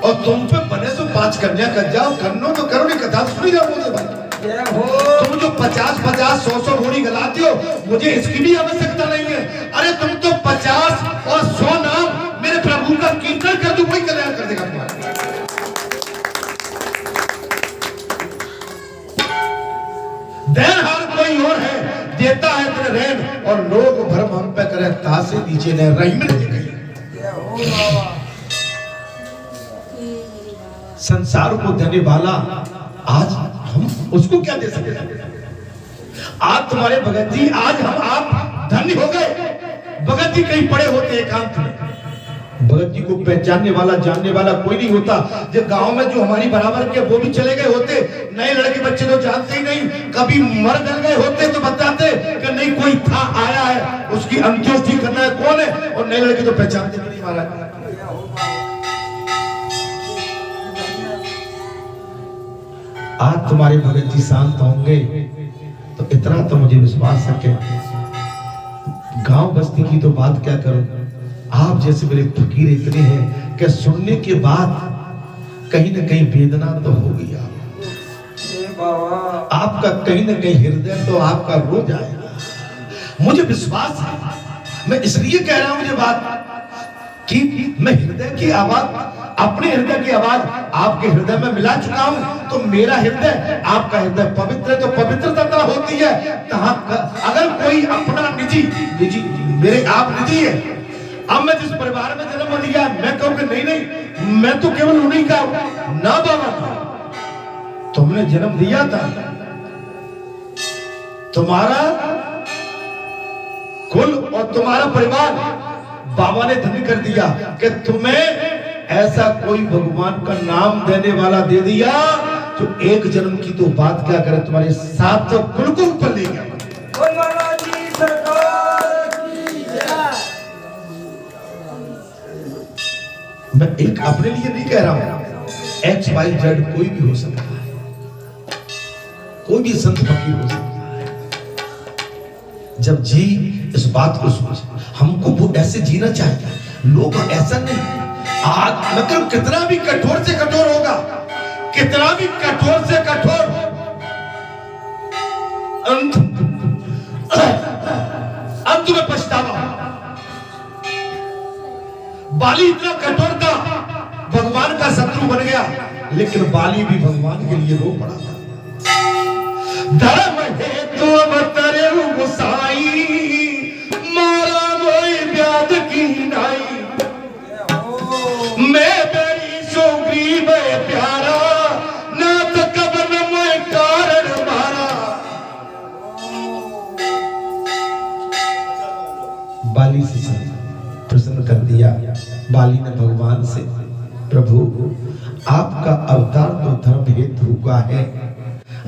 और तुम पे बने तो 5 कन्या कर जाओ, करनो तो करो, नहीं कथा सुनी जाओ मुझे भाई। तुम जो 50-50 100 घोड़ी गलाते हो, मुझे इसकी भी आवश्यकता नहीं है। अरे तुम तो 50 और 100 नाम मेरे प्रभु का कीर्तन कर दो, वही कल्याण कर देगा तुम्हारा। देनहार कोई और है, देता है तेरे रहन, और लोग भरम हम पे करे तासे दीजिए न रहीम ने कही। संसार को देने वाला आज हम उसको क्या दे सकते हैं? आज तुम्हारे भगत जी, आज हम आप धन्य हो गए। भगत जी कहीं पड़े होते एकांत में, भगत जी को पहचानने वाला जानने वाला कोई नहीं होता। जब गांव में जो हमारी बराबर के वो भी चले गए होते, नए लड़के बच्चे तो जानते ही नहीं, कभी मर गल गए होते तो बताते कि नहीं कोई था आया है, उसकी अंत्येष्टि करना है, कौन है, और नए लड़के तो पहचानते भी नहीं महाराज। आज तुम्हारे भगत जी शांत होंगे तो इतना तो मुझे विश्वास है कि गांव बस्ती की तो बात क्या करूं, आप जैसे मेरे फकीर इतने हैं कि सुनने के बाद कहीं ना कहीं वेदना तो होगी। आपका कहीं ना कहीं हृदय तो आपका रो जाएगा, मुझे विश्वास है। मैं इसलिए कह रहा हूं मुझे बात कि मैं हृदय की आवाज, अपने हृदय की आवाज आपके हृदय में मिला चुका हूं, तो मेरा हृदय आपका हृदय पवित्र है, तो पवित्रता होती है। अगर कोई अपना निजी मेरे आप निजी है, अब मैं जिस परिवार में जन्म लिया, मैं कहूँ कि नहीं मैं तो केवल उन्हीं का ना बाबा, तुमने जन्म दिया था, तुम्हारा कुल और तुम्हारा परिवार बाबा ने धन्य कर दिया कि तुम्हें ऐसा कोई भगवान का नाम देने वाला दे दिया जो एक जन्म की तो बात क्या करे, तुम्हारे साथ तो कुल को ऊपर ले गया। मैं एक अपने लिए नहीं कह रहा हूं, XYZ कोई भी हो सकता है, कोई भी संत फकीर हो सकता है। जब जी इस बात को सोच, हमको वो ऐसे जीना चाहिए, लोग ऐसा नहीं। आज मतलब कितना भी कठोर से कठोर होगा, कितना भी कठोर से कठोर, अंत में पछतावा। बाली इतना कठोर था, भगवान का शत्रु बन गया, लेकिन बाली भी भगवान के लिए रो पड़ा था। धर्म हेतु अवतरे गोसाई, मारा मोई व्याध की नाई, मैं तेरी सुग्रीव प्यारा, नाथ कवन मैं कारण मारा। बाली से प्रसन्न कर दिया। बाली ने भगवान से, प्रभु आपका अवतार तो धर्म हेतु हुआ है,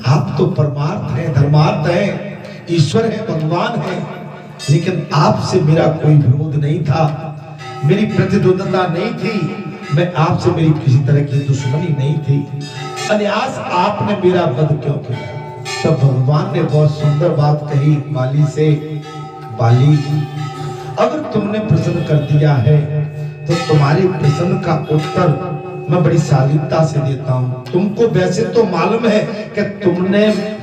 आप तो परमार्थ है, धर्मार्थ है, ईश्वर है, भगवान है, लेकिन आपसे मेरा कोई विरोध नहीं था, मेरी प्रतिद्वंदता नहीं थी, मैं आपसे मेरी किसी तरह की दुश्मनी नहीं थी, अन्यास आपने मेरा वध क्यों किया? तब भगवान ने बहुत सुंदर बात कही बाली से, बाली अगर तुमने प्रसन्न कर दिया है तो तुम्हारे प्रश्न का उत्तर मैं बड़ी शालीनता से देता हूं। तुमको वैसे तो मालूम है कि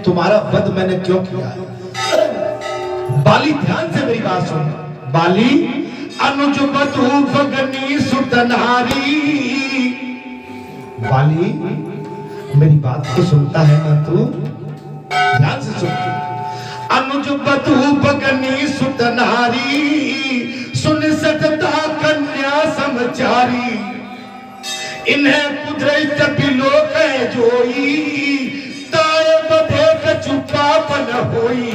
तुम्हारा वध मैंने क्यों किया है। बाली ध्यान से मेरी बात सुन। बाली अनुज बधू भगनी सुतनारी, बाली मेरी बात को सुनता है ना तू? ध्यान से सुन। अनुज बधू भगनी सुतनारी, सुन सतता कन्या समचारी, इन्हें कुदरत बिलोक है जोई, ताय बधे चुपापन होई।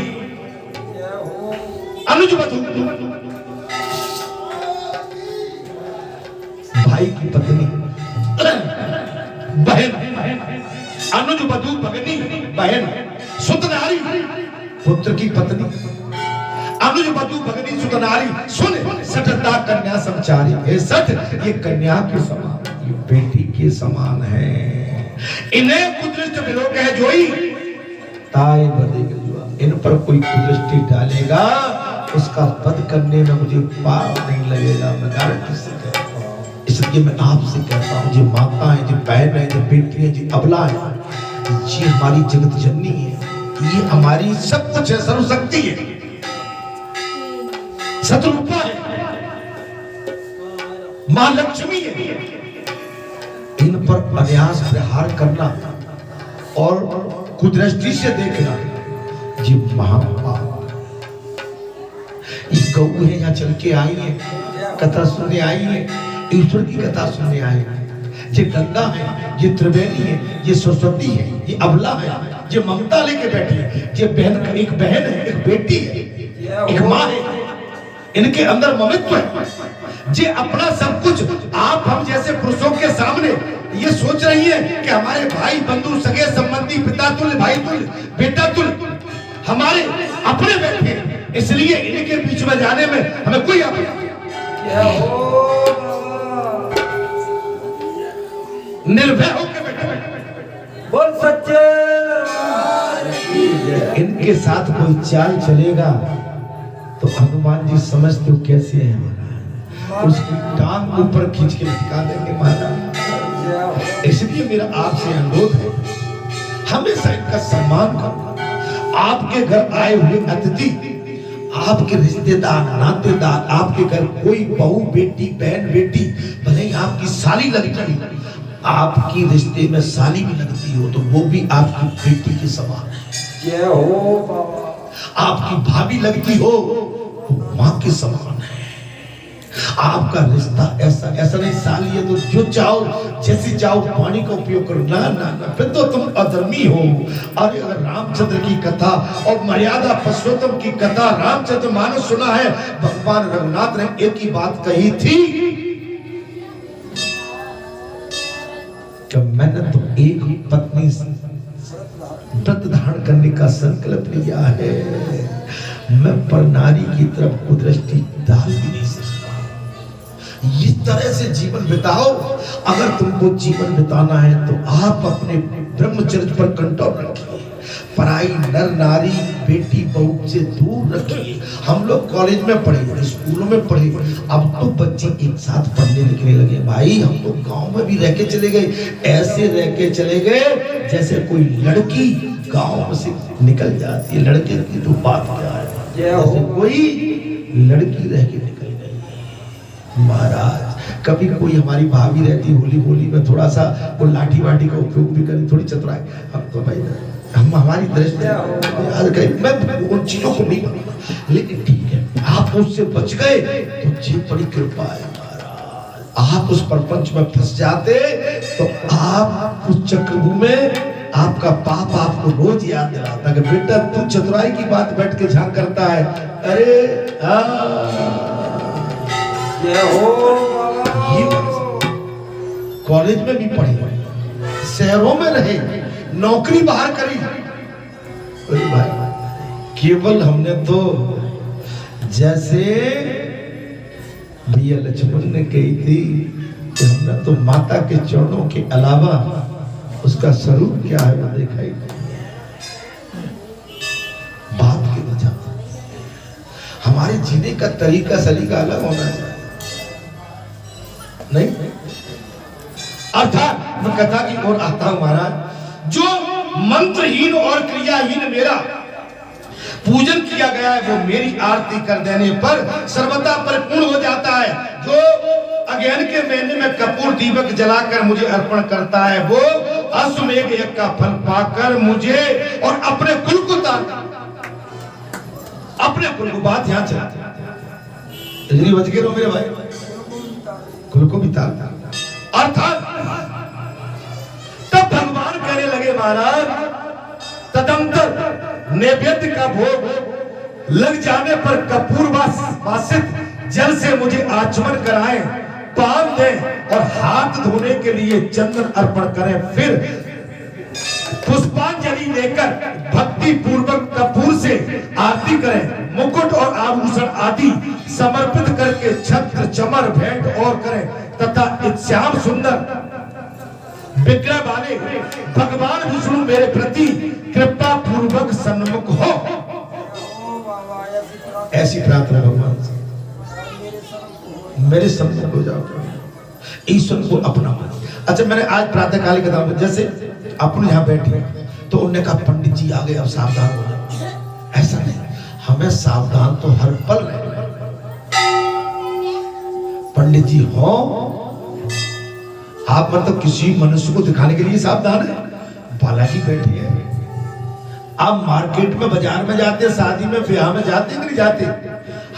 अनुज वधू भाई की पत्नी बहन, अनुज वधू भगनी बहन, सुतनारी पुत्र की पत्नी, अनुज वधू भगनी सुतनारी, सुन सठता कन्या समचारी। हे सठ, ये कन्या के समान, ये बेटी के समान है। इन्हें कुदृष्ट विलोक है जोई ताए बदे जुआ। इन पर कोई कुदृष्टि डालेगा उसका वध करने में मुझे पाप नहीं लगेगा। मैं गारंटी से कहता हूं, इसलिए मैं आपसे कहता हूं, जो माता है, जो बहन है, जो बेटी है, जो अबला है, ये हमारी जगत जननी है, ये हमारी सब कुछ है, सर्वशक्ति है, सतरूपा है, मां लक्ष्मी है। इन पर अन्यास प्रहार करना और कुदृष्टि से देखना ये महापाप। ये गौ है, यहाँ चल के आई है, कथा सुनने आई है, ईश्वर की कथा सुनने आई है। ये गंगा है, ये त्रिवेणी है, ये सरस्वती है, ये अबला है, ये ममता लेके बैठी है, ये बहन, एक बहन है, एक बेटी है, एक माँ है, इनके अंदर ममत्व है। जे अपना सब कुछ आप हम जैसे पुरुषों के सामने ये सोच रही है कि हमारे भाई बंधु सगे संबंधी पिता तुल्य भाई तुल्य बेटा तुल्य हमारे अपने बैठे, इसलिए इनके बीच में जाने में हमें कोई निर्भय होकर बैठे। बोल सच्चे इनके साथ कोई चाल चलेगा तो हनुमान जी समझते हो कैसे है, उसकी टांग ऊपर खींच के लटका देंगे महाराज। इसलिए मेरा आपसे अनुरोध है, हमेशा इनका सम्मान करो। आपके घर आए हुए अतिथि, आपके रिश्तेदार नातेदार, आपके घर कोई बहू बेटी बहन बेटी, भले ही आपकी साली लगती है, आपकी रिश्ते में साली भी लगती हो तो वो भी आपकी बेटी के समान है। आपकी भाभी लगती हो तो मां के समान है। आपका रिश्ता ऐसा नहीं साली है तो जो चाहो जैसी चाहो पानी का उपयोग करो, ना ना ना, फिर तो तुम अधर्मी हो। अरे अगर रामचंद्र की कथा और मर्यादा पुरुषोत्तम की कथा रामचंद्र मानस सुना है, भगवान रघुनाथ ने एक ही बात कही थी कि मैंने तो एक ही पत्नी व्रत धारण करने का संकल्प लिया है, मैं पर नारी की तरफ कुदृष्टि डाल भी नहीं सकता। इस तरह से जीवन बिताओ। अगर तुमको जीवन बिताना है तो आप अपने ब्रह्मचर्य पर कंट्रोल रखिए, पराई नर नारी बेटी बहू से दूर रखिए। हम लोग कॉलेज में पढ़े, स्कूलों में पढ़े, अब तो बच्चे एक साथ पढ़ने लिखने लगे। भाई हम लोग गांव में भी रह के चले गए, ऐसे रह के चले गए जैसे कोई लड़की गांव से निकल जाती है। लड़के की तो बात क्या है, जैसे कोई लड़की रह के निकल गई। महाराज कभी कोई हमारी भाभी रहती, होली में थोड़ा सा वो लाठी वाठी का उपयोग भी करें, थोड़ी चतुराई, हम तो भाई हम हमारी दृष्टि मैं उन चीजों को नहीं मानूंगा, लेकिन ठीक है आप उससे बच गए तो जी बड़ी कृपा है महाराज। आप उस प्रपंच में फंस जाते तो आप उस चक्रव्यूह में आपका पाप आपको रोज याद दिलाता कि बेटा तू चतुराई की बात बैठ के झांक करता है। अरे ये कॉलेज में भी पढ़े, शहरों में रहे, नौकरी बाहर करी, भाई केवल हमने तो जैसे भैया लक्ष्मण ने कही थी कि हमने तो माता के चरणों के अलावा उसका स्वरूप क्या है वो देखा ही बात की वजह। हमारे जीने का तरीका सलीका अलग होना चाहिए, नहीं? अर्थात मैं कथा की ओर आता हूं महाराज। जो मंत्रहीन और क्रियाहीन मेरा पूजन किया गया है वो मेरी आरती कर देने पर सर्वथा परिपूर्ण हो जाता है। जो अज्ञान के महीने में कपूर दीपक जलाकर मुझे अर्पण करता है वो अश्वमेध यज्ञ का फल पाकर मुझे और अपने कुल को अपने कुल को बात यहां चलाते बच गए मेरे भाई, कुल को भी तारता। अर्थात तब भगवान कहने लगे महाराज तदंतर नैवेद्य का भोग लग जाने पर कपूर वासित जल से मुझे आचमन कराएं, पान दें और हाथ धोने के लिए चंदन अर्पण करें, फिर पुष्पांजलि लेकर भक्ति पूर्वक कपूर से आरती करें, मुकुट और आभूषण आदि समर्पित करके छत्र चमर भेंट और करें तथा श्याम सुंदर विग्रह वाले भगवान विष्णु मेरे प्रति कृपा पूर्वक सन्मुख हो। ऐसी प्रार्थना भगवान से मेरे सम्मुख हो जाओ, ईश्वर को अपना मान। अच्छा, मैंने आज प्रातः काल के दाम जैसे अपन यहाँ बैठे तो उन्होंने कहा पंडित जी आ गए, अब सावधान हो जाओ। ऐसा नहीं, हमें सावधान तो हर पल रहना। पंडित जी हो आप मतलब किसी मनुष्य को दिखाने के लिए सावधान है, बालाजी बैठी है। आप मार्केट में बाजार में जाते, शादी में ब्याह में जाते कि नहीं जाते,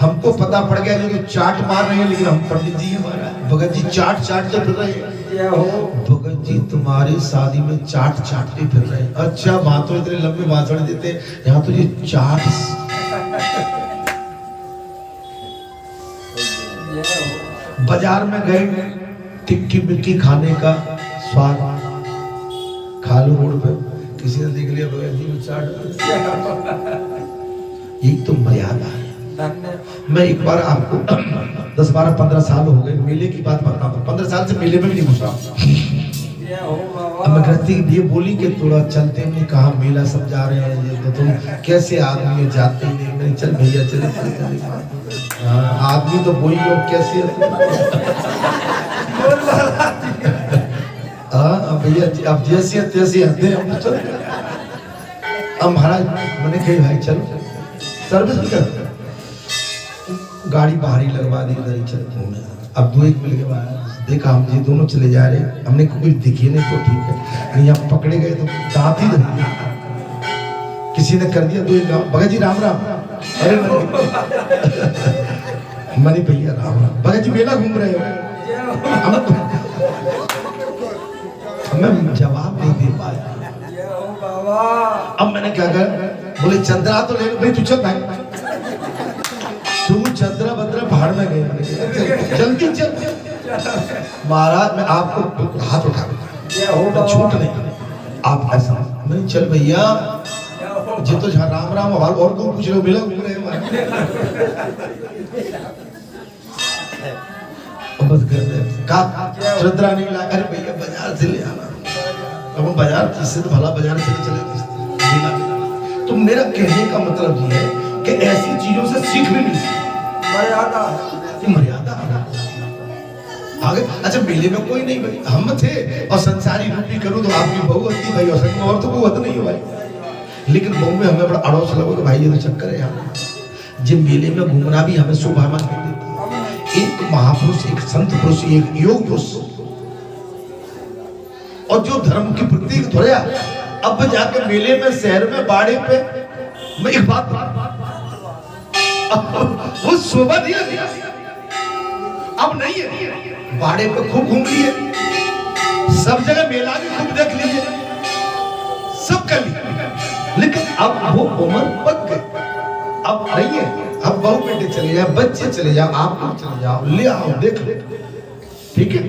हमको पता पड़ गया जो चाट मार रहे हैं, लेकिन हम पंडित जी हमारा भगत जी चाट चाटते फिर रहे हैं। भगत जी तुम्हारी शादी में चाट चाटते फिर रहे हैं। अच्छा, वहां तो इतने लंबे भाषण देते, यहाँ तो ये चाट। बाजार में गए, टिक्की बिक्की खाने का स्वाद खा लो रोड पे, किसी ने देख लिया भगत जी में चाट। एक तो मर्यादा है। मैं एक बार आपको 10, 12, 15 साल हो गए, मेले की बात बताऊं। 15 साल से मेले में भी नहीं घुसा। अब मैं कहती ये बोली कि थोड़ा चलते नहीं, कहा मेला सब जा रहे हैं, ये तो तुम कैसे आदमी जाते ही नहीं। मैंने चल भैया चले। आदमी तो वही लोग कैसे भैया अब जैसे तैसे आते हैं हम। चल अब महाराज मैंने कही भाई चलो सर्विस भी कर, गाड़ी बाहरी लगवा दी, इधर ही चलते हैं। अब 2-1 मिल के बाद देखा हम ये दोनों चले जा रहे, हमने कुछ दिखे नहीं तो ठीक है, नहीं आप पकड़े गए तो दांत ही धर किसी ने कर दिया। 2-1 भगत जी राम राम। अरे मनी भैया राम राम। भगत जी मेला घूम रहे हो? मैं जवाब नहीं दे पाया। अब मैंने क्या कहा, बोले चंद्रा तो ले भाई, तू चल भाई, तू चंद्रा बंद्रा पहाड़ में गए, जल्दी चल। महाराज मैं आपको हाथ उठा दूंगा, छूट नहीं, आप ऐसा नहीं। चल भैया जी, तो जहाँ राम राम और को पूछ रहे हो, मिला घूम रहे बस कर दे का चंद्रा नहीं ला। अरे भैया बाजार से ले आना। अब हम बाजार किससे तो भला बाजार से चले। तो मेरा कहने का मतलब ये है कि ऐसी चीजों से सीख भी मिलती है, मर्यादा आगे। अच्छा, मेले में कोई नहीं भाई, हम थे और संसारी रूपी करूँ तो आपकी बहू होती भाई, और और तो कोई नहीं है भाई। लेकिन बहू में हमें बड़ा अड़ोस लगो कि भाई ये तो चक्कर है यहाँ। जिन मेले में घूमना भी हमें शोभा मान देता। एक महापुरुष, एक संत पुरुष, एक योग पुरुष, और जो धर्म की प्रतीक धोया, अब जाके मेले में, शहर में, बाड़े पे, मैं एक बात वो शोभा नहीं लगी, अब नहीं है। बाड़े पे खूब घूम लिए, सब जगह मेला भी खूब देख लीजिए, सब कर लिए, लेकिन अब वो उम्र पक गई, अब नहीं है। अब बहू बेटे चले जाओ, बच्चे चले जाओ, आप लोग चले जाओ, ले आओ देख लो, ठीक है।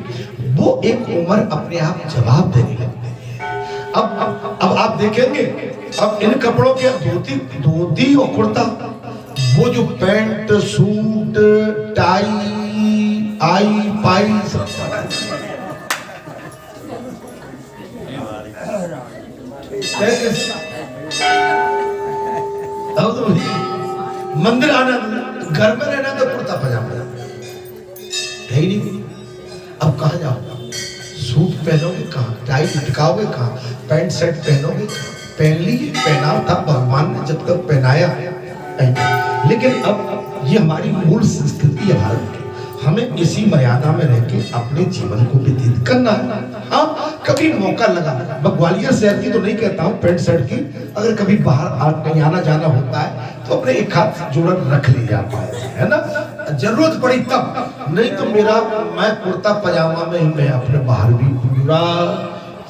वो एक उम्र अपने आप जवाब देने लगती है। अब आप देखेंगे, अब इन कपड़ों के धोती और कुर्ता, वो जो पैंट सूट टाई आई पाई सब मंदिर आना, घर में रहना तो कुर्ता पजामा है ही नहीं। अब कहाँ जाओ, सूट पहनोगे कहाँ, टाई लटकाओगे कहाँ, पैंट शर्ट पहनोगे कहाँ, पहन लीजिए, पहना था भगवान ने जब तक पहनाया। लेकिन अब ये हमारी मूल संस्कृति है भारत की, हमें इसी मर्यादा में रह के अपने जीवन को व्यतीत करना है। हाँ, कभी मौका लगा, मैं ग्वालियर शहर की तो नहीं कहता हूँ पैंट शर्ट की, अगर कभी बाहर कहीं आना जाना होता है तो अपने एक हाथ जोड़ा रख ले जाता है ना, जरूरत पड़ी तब, नहीं तो मैं कुर्ता पजामा में ही मैं अपने बाहर भी पूरा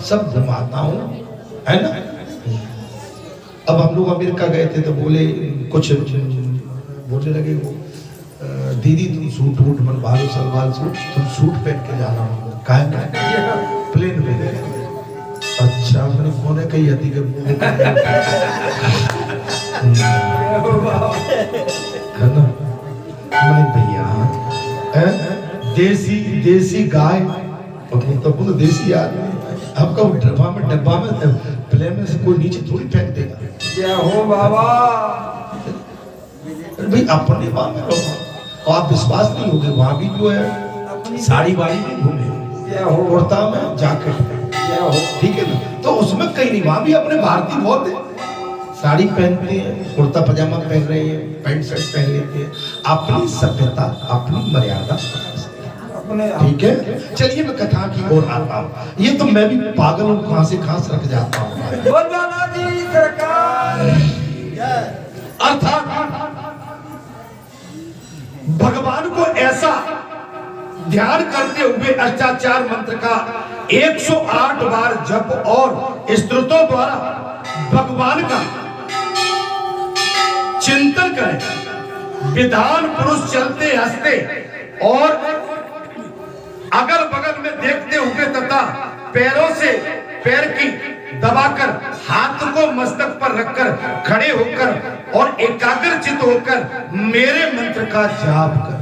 सब घुमाता हूँ, है ना। अब हम लोग अमेरिका गए थे तो बोले कुछ बोलने लगे वो दीदी तुम सूट वूट बनवा लो, सलवार सूट, तुम सूट पहन के जाना, काहे ना प्लेन में। अच्छा मैंने फोन है कही आती के है ना मैंने भैया देसी देसी गाय तो बोलो देसी आदमी आपका डब्बा में प्लेन में से कोई नीचे थोड़ी फेंक देगा। जय हो बाबा। भाई अपने वहां में रहो और आप विश्वास नहीं होगे, वहां भी जो है साड़ी वाड़ी में घूमे, कुर्ता में जैकेट, ठीक है ना, तो उसमें कहीं नहीं, वहां भी अपने भारतीय बहुत है, साड़ी पहनते हैं, कुर्ता पजामा पहन रहे हैं, पैंट शर्ट पहन लेते हैं, अपनी सभ्यता अपनी मर्यादा, ठीक है। चलिए मैं कथा की ओर आता हूँ। ये तो मैं भी पागल हूँ, कहां से कहां सरक जाता हूँ। अर्थात भगवान को ऐसा ध्यान करते हुए अष्टाचार मंत्र का 108 बार जप और स्तुतियों द्वारा भगवान का चिंतन करें। विधान पुरुष चलते हंसते और अगल बगल में देखते हुए तथा पैरों से पैर की दबाकर हाथ को मस्तक पर रखकर खड़े होकर और एकाग्रचित होकर मेरे मंत्र का जाप कर